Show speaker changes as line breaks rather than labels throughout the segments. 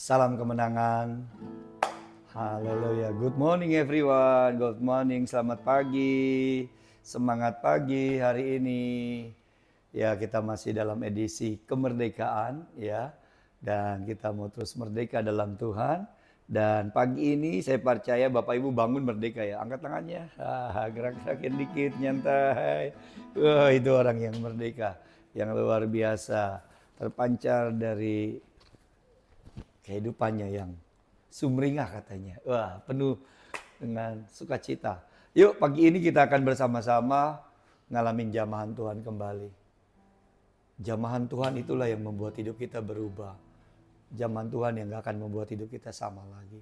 Salam kemenangan. Haleluya. Good morning everyone. Good morning. Selamat pagi. Semangat pagi hari ini. Ya, kita masih dalam edisi kemerdekaan ya. Dan kita mau terus merdeka dalam Tuhan. Dan pagi ini saya percaya Bapak Ibu bangun merdeka ya. Angkat tangannya. Gerak-gerakin dikit, nyantai. Wah, itu orang yang merdeka. Yang luar biasa. Terpancar dari kehidupannya yang sumringah katanya. Wah, penuh dengan sukacita. Yuk, pagi ini kita akan bersama-sama ngalamin jamahan Tuhan kembali. Jamahan Tuhan itulah yang membuat hidup kita berubah. Jamahan Tuhan yang gak akan membuat hidup kita sama lagi.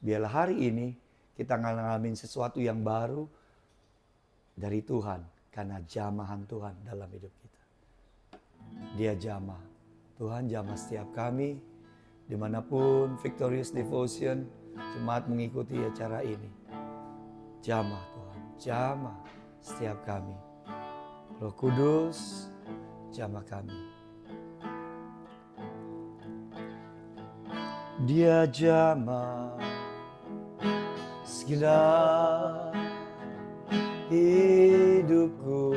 Biarlah hari ini kita ngalamin sesuatu yang baru dari Tuhan. Karena jamahan Tuhan dalam hidup kita. Dia jamah. Tuhan jamah setiap kami. Dimanapun Victorious Devotion jemaat mengikuti acara ini. Jamah Tuhan, jamah setiap kami. Roh Kudus, jamah kami. Dia jamah segenap hidupku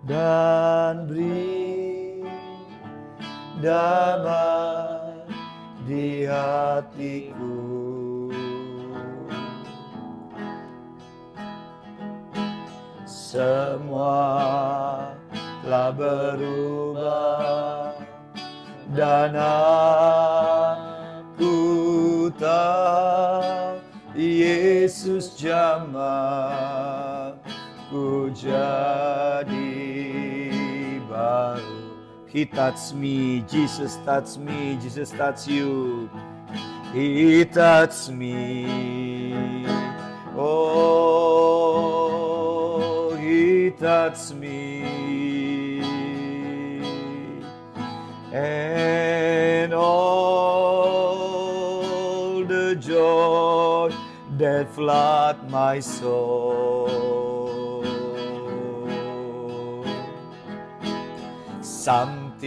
dan beri damai di hatiku. Semua telah berubah dan aku tahu Yesus jamah ku jadi baru. He touched me, Jesus touched me, Jesus touched you. He touched me. Oh, He touched me. And all the joy that flood my soul. Something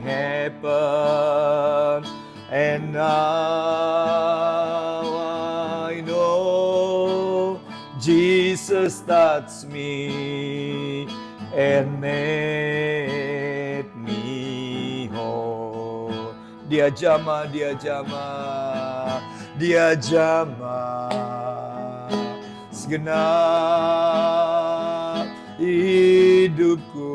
happened, and now I know Jesus touched me and made me whole. Dia jamah, dia jamah, dia jamah segenap hidupku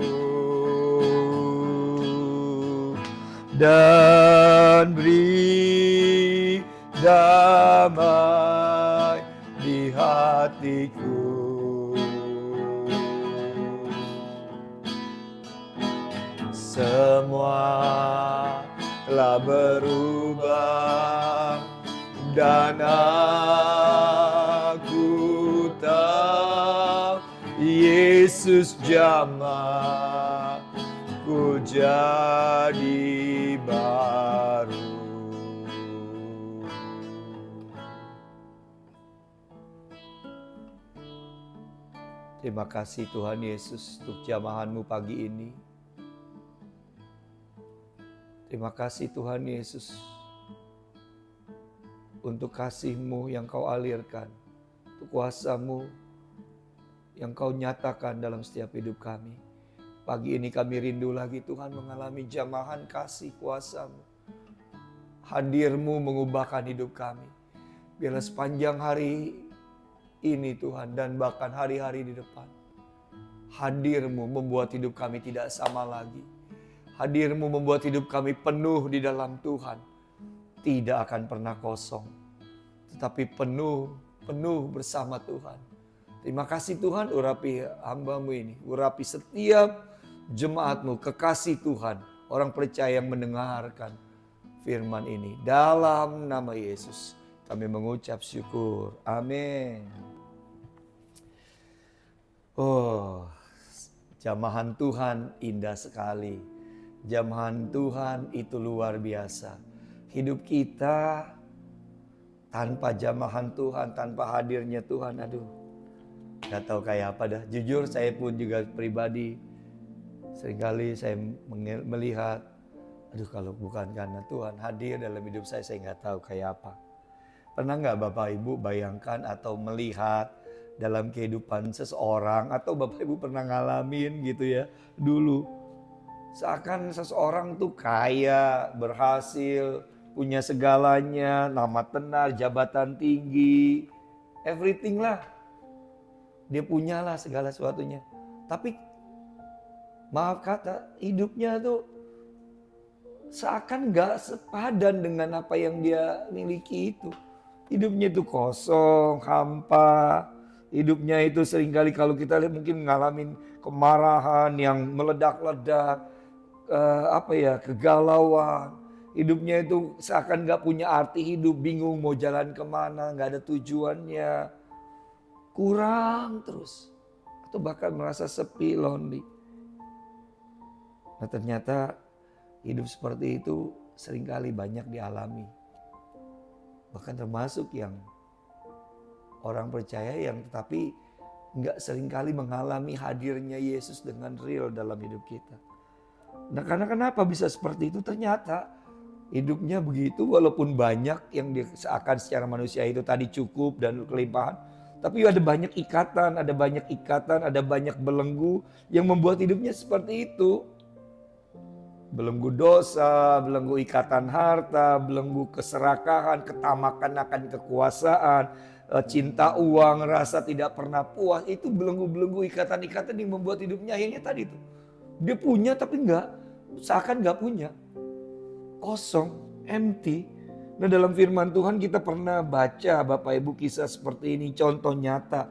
dan beri damai di hatiku. Semua telah berubah dan aku tahu Yesus jamah ku jadi baru. Terima kasih Tuhan Yesus untuk jamahan-Mu pagi ini. Terima kasih Tuhan Yesus untuk kasih-Mu yang Kau alirkan, untuk kuasa-Mu yang Kau nyatakan dalam setiap hidup kami. Pagi ini kami rindu lagi Tuhan mengalami jamahan kasih kuasa-Mu. Hadir-Mu mengubahkan hidup kami. Biarlah sepanjang hari ini Tuhan dan bahkan hari-hari di depan, hadir-Mu membuat hidup kami tidak sama lagi. Hadir-Mu membuat hidup kami penuh di dalam Tuhan. Tidak akan pernah kosong, tetapi penuh bersama Tuhan. Terima kasih Tuhan, urapi hamba-Mu ini. Urapi setiap jemaat-Mu, kekasih Tuhan. Orang percaya yang mendengarkan firman ini. Dalam nama Yesus kami mengucap syukur. Amin. Oh, jamahan Tuhan indah sekali. Jamahan Tuhan itu luar biasa. Hidup kita tanpa jamahan Tuhan, tanpa hadirnya Tuhan, aduh, gak tahu kayak apa dah. Jujur saya pun juga pribadi Seringkali saya melihat, aduh kalau bukan karena Tuhan hadir dalam hidup saya nggak tahu kayak apa. Pernah nggak Bapak Ibu bayangkan atau melihat dalam kehidupan seseorang, atau Bapak Ibu pernah ngalamin gitu ya dulu, seakan seseorang tuh kaya, berhasil, punya segalanya, nama tenar, jabatan tinggi, everything lah. Dia punyalah segala sesuatunya. Tapi maaf kata, hidupnya tuh seakan gak sepadan dengan apa yang dia miliki itu. Hidupnya itu kosong, hampa. Hidupnya itu seringkali kalau kita lihat mungkin ngalamin kemarahan yang meledak-ledak, kegalauan. Hidupnya itu seakan gak punya arti hidup, bingung mau jalan kemana, gak ada tujuannya. Kurang terus. Atau bahkan merasa sepi, lonely. Nah ternyata hidup seperti itu seringkali banyak dialami. Bahkan termasuk yang orang percaya yang tetapi nggak seringkali mengalami hadirnya Yesus dengan real dalam hidup kita. Nah karena kenapa bisa seperti itu? Ternyata hidupnya begitu, walaupun banyak yang seakan secara manusia itu tadi cukup dan kelimpahan. Tapi ada banyak ikatan, ada banyak belenggu yang membuat hidupnya seperti itu. Belenggu dosa, belenggu ikatan harta, belenggu keserakahan, ketamakan akan kekuasaan, cinta uang, rasa tidak pernah puas. Itu belenggu-belenggu ikatan-ikatan yang membuat hidupnya akhirnya tadi tuh. Dia punya tapi seakan enggak punya. Kosong, empty. Nah dalam firman Tuhan kita pernah baca Bapak Ibu kisah seperti ini, contoh nyata.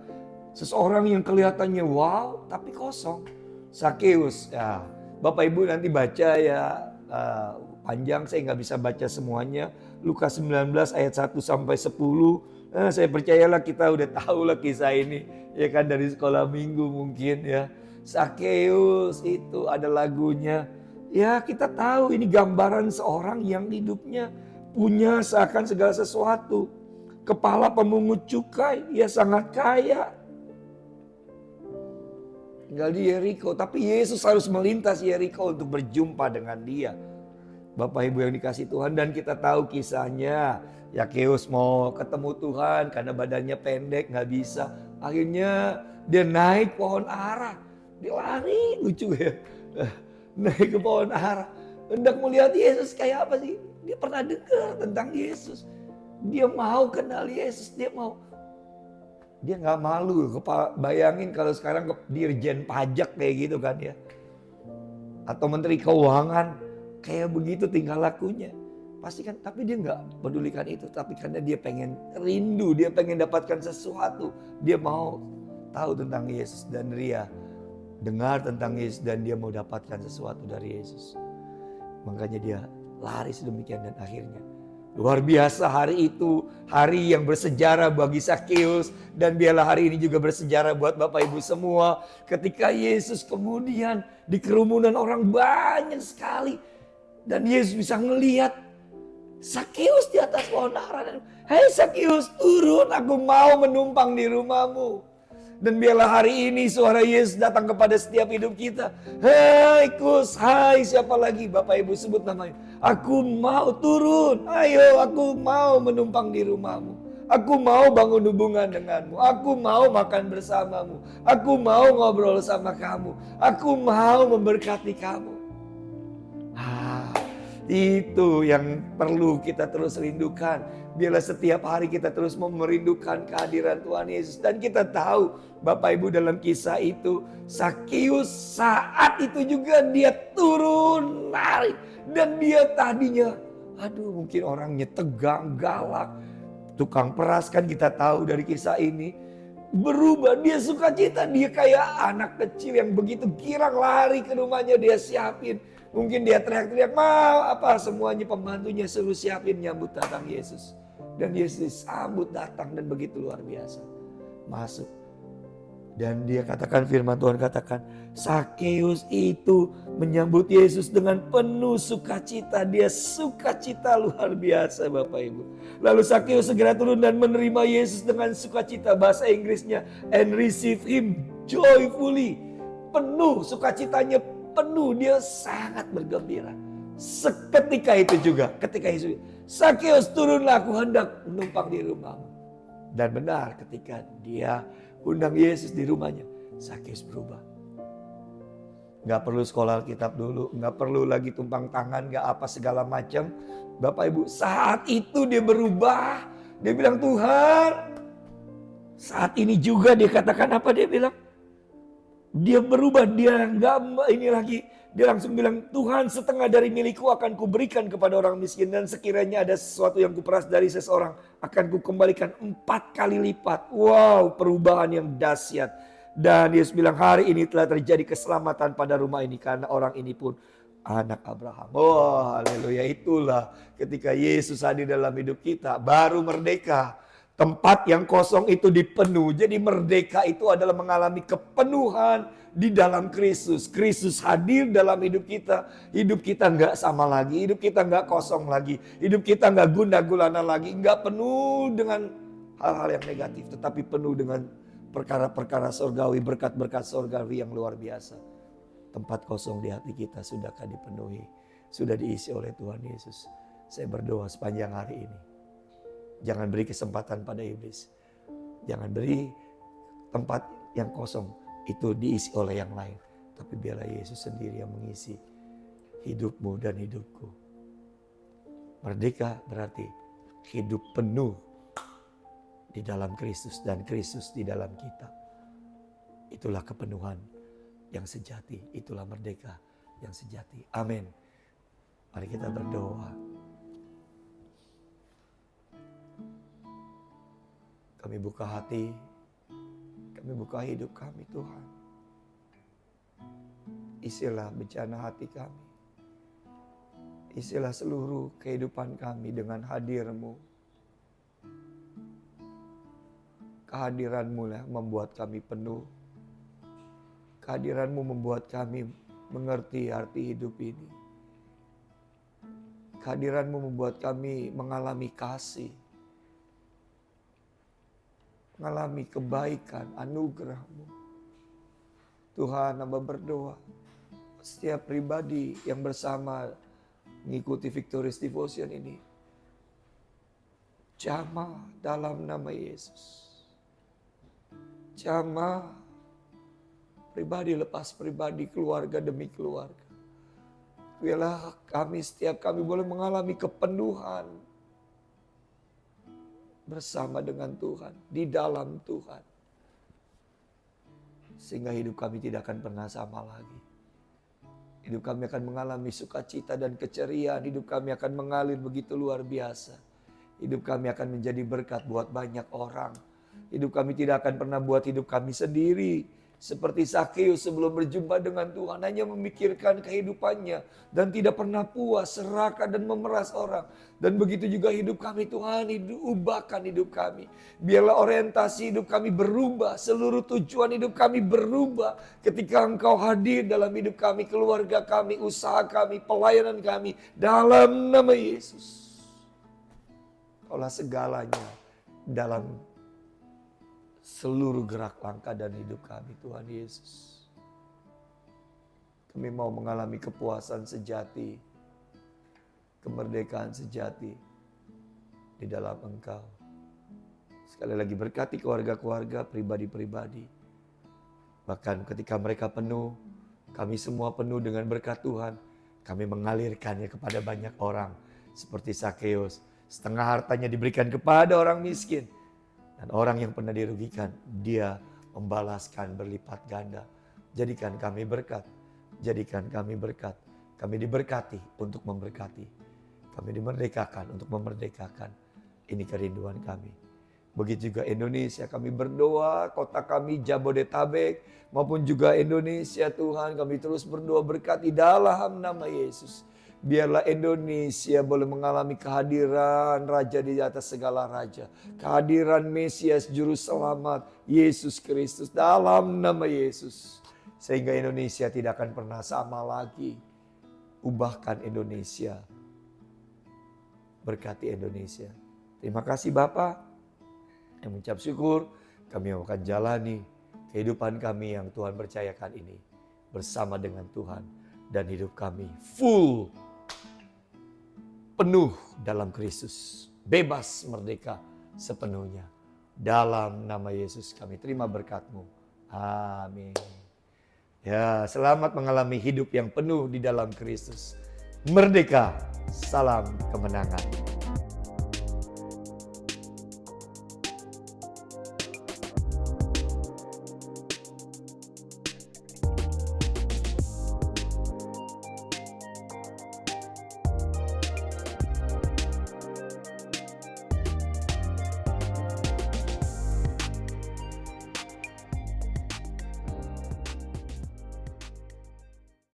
Seseorang yang kelihatannya wow tapi kosong. Sakeus, ya. Bapak Ibu nanti baca ya, panjang saya nggak bisa baca semuanya. Lukas 19 ayat 1 sampai 10. Saya percayalah kita udah tahu lah kisah ini. Ya kan dari sekolah minggu mungkin ya. Sakeus itu ada lagunya. Ya kita tahu ini gambaran seorang yang hidupnya punya seakan segala sesuatu. Kepala pemungut cukai, ya sangat kaya. Tinggal di Yeriko, tapi Yesus harus melintas Yeriko untuk berjumpa dengan dia. Bapak Ibu yang dikasih Tuhan, dan kita tahu kisahnya. Yakeus mau ketemu Tuhan karena badannya pendek, gak bisa. Akhirnya dia naik pohon ara. Dia lari, lucu ya. Naik ke pohon ara. Hendak melihat Yesus kayak apa sih? Dia pernah dengar tentang Yesus. Dia mau kenal Yesus, dia nggak malu. Bayangin kalau sekarang dirjen pajak kayak gitu kan ya, atau menteri keuangan kayak begitu tingkah lakunya, pasti kan. Tapi dia nggak pedulikan itu, tapi karena dia pengen rindu, dia pengen dapatkan sesuatu, dia mau tahu tentang Yesus dan dia dengar tentang Yesus dan dia mau dapatkan sesuatu dari Yesus. Makanya dia lari sedemikian dan akhirnya luar biasa hari itu, hari yang bersejarah bagi Sakeus. Dan biarlah hari ini juga bersejarah buat Bapak Ibu semua. Ketika Yesus kemudian di kerumunan orang banyak sekali. Dan Yesus bisa melihat Sakeus di atas pohon ara. Hei Sakeus, turun, aku mau menumpang di rumahmu. Dan biarlah hari ini suara Yesus datang kepada setiap hidup kita. Hei Kus, hai siapa lagi? Bapak Ibu sebut namanya. Aku mau turun, ayo aku mau menumpang di rumahmu. Aku mau bangun hubungan denganmu. Aku mau makan bersamamu. Aku mau ngobrol sama kamu. Aku mau memberkati kamu. Itu yang perlu kita terus rindukan. Biarlah setiap hari kita terus merindukan kehadiran Tuhan Yesus. Dan kita tahu Bapak Ibu dalam kisah itu, Sakeus saat itu juga dia turun lari. Dan dia tadinya, mungkin orangnya tegang, galak. Tukang peras kan kita tahu dari kisah ini. Berubah, dia sukacita, dia kayak anak kecil yang begitu girang lari ke rumahnya, dia siapin. Mungkin dia teriak-teriak, semuanya pembantunya suruh siapin nyambut datang Yesus. Dan Yesus sambut datang dan begitu luar biasa. Masuk. Dan dia katakan, firman Tuhan katakan, Sakeus itu menyambut Yesus dengan penuh sukacita. Dia sukacita luar biasa Bapak Ibu. Lalu Sakeus segera turun dan menerima Yesus dengan sukacita. Bahasa Inggrisnya, and receive him joyfully. Penuh sukacitanya, penuh, dia sangat bergembira. Seketika itu juga, ketika Yesus, Sakeus turunlah, aku hendak menumpang di rumahmu. Dan benar ketika dia undang Yesus di rumahnya, Sakeus berubah. Gak perlu sekolah Alkitab dulu, gak perlu lagi tumpang tangan, gak apa segala macam. Bapak Ibu, saat itu dia berubah. Dia bilang, Tuhan, saat ini juga dia katakan apa dia bilang? Dia berubah, dia nggak ini lagi. Dia langsung bilang, Tuhan, setengah dari milikku akan kuberikan kepada orang miskin. Dan sekiranya ada sesuatu yang kuperas dari seseorang, akan kukembalikan 4 kali lipat. Wow, perubahan yang dahsyat. Dan Yesus bilang, hari ini telah terjadi keselamatan pada rumah ini, karena orang ini pun anak Abraham. Oh, haleluya. Itulah ketika Yesus hadir dalam hidup kita, baru merdeka. Tempat yang kosong itu dipenuh. Jadi merdeka itu adalah mengalami kepenuhan di dalam Kristus. Kristus hadir dalam hidup kita. Hidup kita nggak sama lagi. Hidup kita nggak kosong lagi. Hidup kita nggak gundah gulana lagi. Nggak penuh dengan hal-hal yang negatif. Tetapi penuh dengan perkara-perkara surgawi. Berkat-berkat surgawi yang luar biasa. Tempat kosong di hati kita sudahkah dipenuhi? Sudah diisi oleh Tuhan Yesus. Saya berdoa sepanjang hari ini. Jangan beri kesempatan pada iblis. Jangan beri tempat yang kosong itu diisi oleh yang lain. Tapi biarlah Yesus sendiri yang mengisi hidupmu dan hidupku. Merdeka berarti hidup penuh di dalam Kristus dan Kristus di dalam kita. Itulah kepenuhan yang sejati. Itulah merdeka yang sejati. Amin. Mari kita berdoa. Kami buka hati, kami buka hidup kami Tuhan. Isilah bencana hati kami. Isilah seluruh kehidupan kami dengan hadir-Mu. Kehadiran-Mu lah membuat kami penuh. Kehadiran-Mu membuat kami mengerti arti hidup ini. Kehadiran-Mu membuat kami mengalami kasih. Mengalami kebaikan, anugerah-Mu. Tuhan, hamba berdoa. Setiap pribadi yang bersama mengikuti Victorious Devotion ini. Jamah dalam nama Yesus. Jamah pribadi lepas pribadi, keluarga demi keluarga. Biarlah setiap kami boleh mengalami kepenuhan bersama dengan Tuhan, di dalam Tuhan. Sehingga hidup kami tidak akan pernah sama lagi. Hidup kami akan mengalami sukacita dan keceriaan. Hidup kami akan mengalir begitu luar biasa. Hidup kami akan menjadi berkat buat banyak orang. Hidup kami tidak akan pernah buat hidup kami sendiri. Seperti Sakeus sebelum berjumpa dengan Tuhan hanya memikirkan kehidupannya dan tidak pernah puas, serakah dan memeras orang. Dan begitu juga hidup kami Tuhan, ubahkan hidup kami. Biarlah orientasi hidup kami berubah, seluruh tujuan hidup kami berubah ketika Engkau hadir dalam hidup kami, keluarga kami, usaha kami, pelayanan kami, dalam nama Yesus. Kaulah segalanya dalam seluruh gerak langkah dan hidup kami Tuhan Yesus. Kami mau mengalami kepuasan sejati, kemerdekaan sejati di dalam Engkau. Sekali lagi berkati keluarga-keluarga, pribadi-pribadi. Bahkan ketika mereka penuh, kami semua penuh dengan berkat Tuhan. Kami mengalirkannya kepada banyak orang. Seperti Sakeus, setengah hartanya diberikan kepada orang miskin. Dan orang yang pernah dirugikan, dia membalaskan berlipat ganda. Jadikan kami berkat. Jadikan kami berkat. Kami diberkati untuk memberkati. Kami dimerdekakan untuk memerdekakan. Ini kerinduan kami. Begitu juga Indonesia, kami berdoa, kota kami Jabodetabek, maupun juga Indonesia Tuhan, kami terus berdoa berkati dalam nama Yesus. Biarlah Indonesia boleh mengalami kehadiran Raja di atas segala Raja. Kehadiran Mesias Juru Selamat, Yesus Kristus dalam nama Yesus. Sehingga Indonesia tidak akan pernah sama lagi. Ubahkan Indonesia. Berkati Indonesia. Terima kasih Bapa yang mengucap syukur. Kami akan jalani kehidupan kami yang Tuhan percayakan ini. Bersama dengan Tuhan. dan hidup kami full, penuh dalam Kristus. Bebas, merdeka sepenuhnya. Dalam nama Yesus kami terima berkat-Mu. Amin. Ya, selamat mengalami hidup yang penuh di dalam Kristus. Merdeka, salam kemenangan.